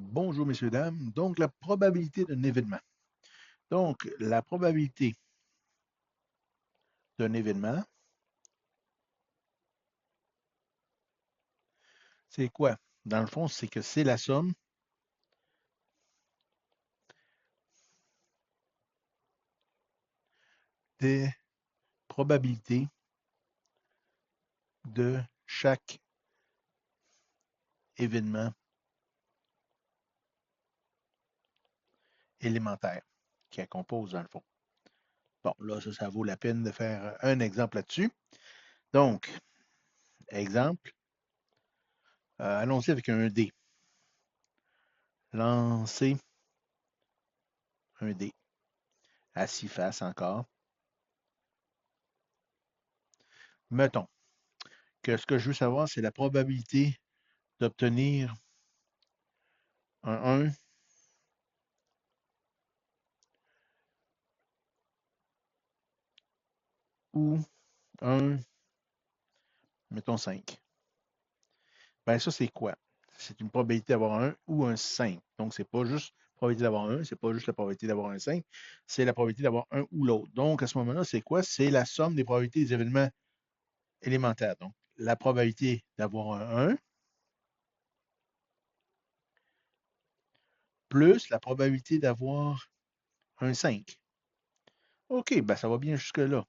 Bonjour, messieurs, dames. Donc, la probabilité d'un événement. Donc, la probabilité d'un événement, c'est quoi? Dans le fond, c'est que c'est la somme des probabilités de chaque événement élémentaire qui la compose, dans le fond. Bon, là, ça vaut la peine de faire un exemple là-dessus. Donc, exemple, allons-y avec un dé. Lancer un dé à 6 faces encore. Mettons que ce que je veux savoir, c'est la probabilité d'obtenir un 1 ou un, mettons 5. Ben ça, c'est quoi? C'est une probabilité d'avoir un ou un 5. Donc, c'est pas juste la probabilité d'avoir un, c'est pas juste la probabilité d'avoir un 5, c'est la probabilité d'avoir un ou l'autre. Donc, à ce moment-là, c'est quoi? C'est la somme des probabilités des événements élémentaires. Donc, la probabilité d'avoir un 1 plus la probabilité d'avoir un 5. OK, ben ça va bien jusque-là.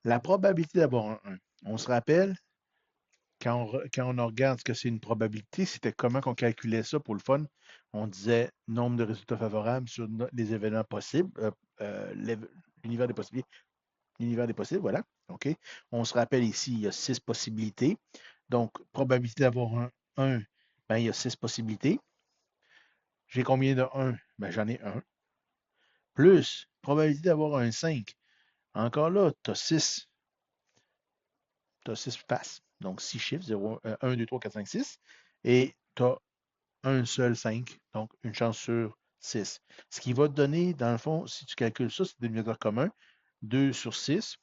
La probabilité d'avoir un 1, on se rappelle, quand on regarde ce que c'est une probabilité, c'était comment qu'on calculait ça pour le fun. On disait nombre de résultats favorables sur les événements possibles, l'univers des possibilités, l'univers des possibles, voilà. OK. On se rappelle ici, il y a 6 possibilités. Donc, probabilité d'avoir un 1, ben, il y a 6 possibilités. J'ai combien de 1? Ben, j'en ai un. Plus, probabilité d'avoir un 5. Encore là, tu as 6. Tu as 6 faces. Donc, 6 chiffres, 0, 1, 2, 3, 4, 5, 6. Et tu as un seul 5, donc une chance sur 6. Ce qui va te donner, dans le fond, si tu calcules ça, c'est le dénominateur commun, 2 sur 6,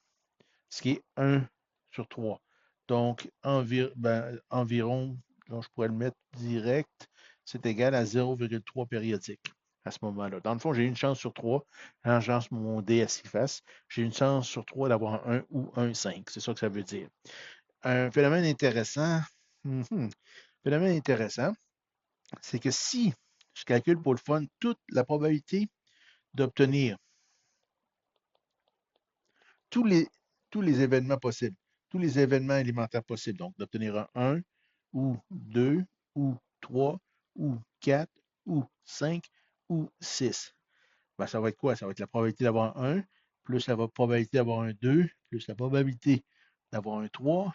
ce qui est 1 sur 3. Donc, environ, donc je pourrais le mettre direct, c'est égal à 0,3 périodique à ce moment-là. Dans le fond, j'ai une chance sur 3, quand je lance mon dé à 6 faces, j'ai une chance sur 3 d'avoir un 1 ou un 5. C'est ça que ça veut dire. Un phénomène intéressant, phénomène intéressant, c'est que si je calcule pour le fun toute la probabilité d'obtenir tous les, tous les événements possibles, tous les événements élémentaires possibles, donc d'obtenir un 1 ou 2 ou 3 ou 4 ou 5 ou 6. Ben, ça va être quoi? Ça va être la probabilité d'avoir un 1 plus la probabilité d'avoir un 2 plus la probabilité d'avoir un 3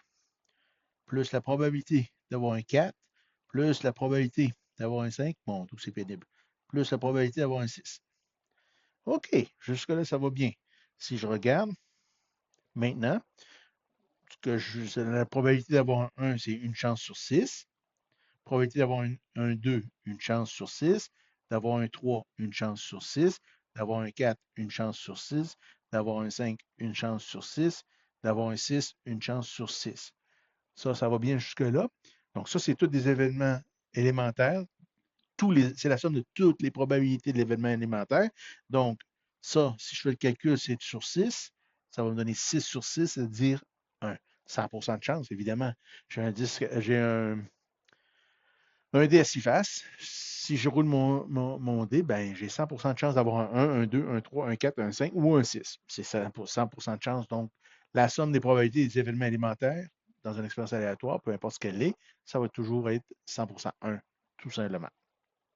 plus la probabilité d'avoir un 4 plus la probabilité d'avoir un 5, bon, tout c'est pénible, plus la probabilité d'avoir un 6. OK, jusque-là, ça va bien. Si je regarde, maintenant, la probabilité d'avoir un 1, c'est une chance sur 6. Probabilité d'avoir un 2, une chance sur 6. D'avoir un 3, une chance sur 6. D'avoir un 4, une chance sur 6. D'avoir un 5, une chance sur 6. D'avoir un 6, une chance sur 6. Ça va bien jusque-là. Donc, ça, c'est tous des événements élémentaires. C'est la somme de toutes les probabilités de l'événement élémentaire. Donc, ça, si je fais le calcul, c'est sur 6. Ça va me donner 6 sur 6, c'est-à-dire 1. 100% de chance, évidemment. J'ai un dé à 6 faces. Si je roule mon dé, ben, j'ai 100% de chance d'avoir un 1, un 2, un 3, un 4, un 5 ou un 6. C'est 100% de chance. Donc, la somme des probabilités des événements élémentaires dans une expérience aléatoire, peu importe ce qu'elle est, ça va toujours être 100% 1, tout simplement.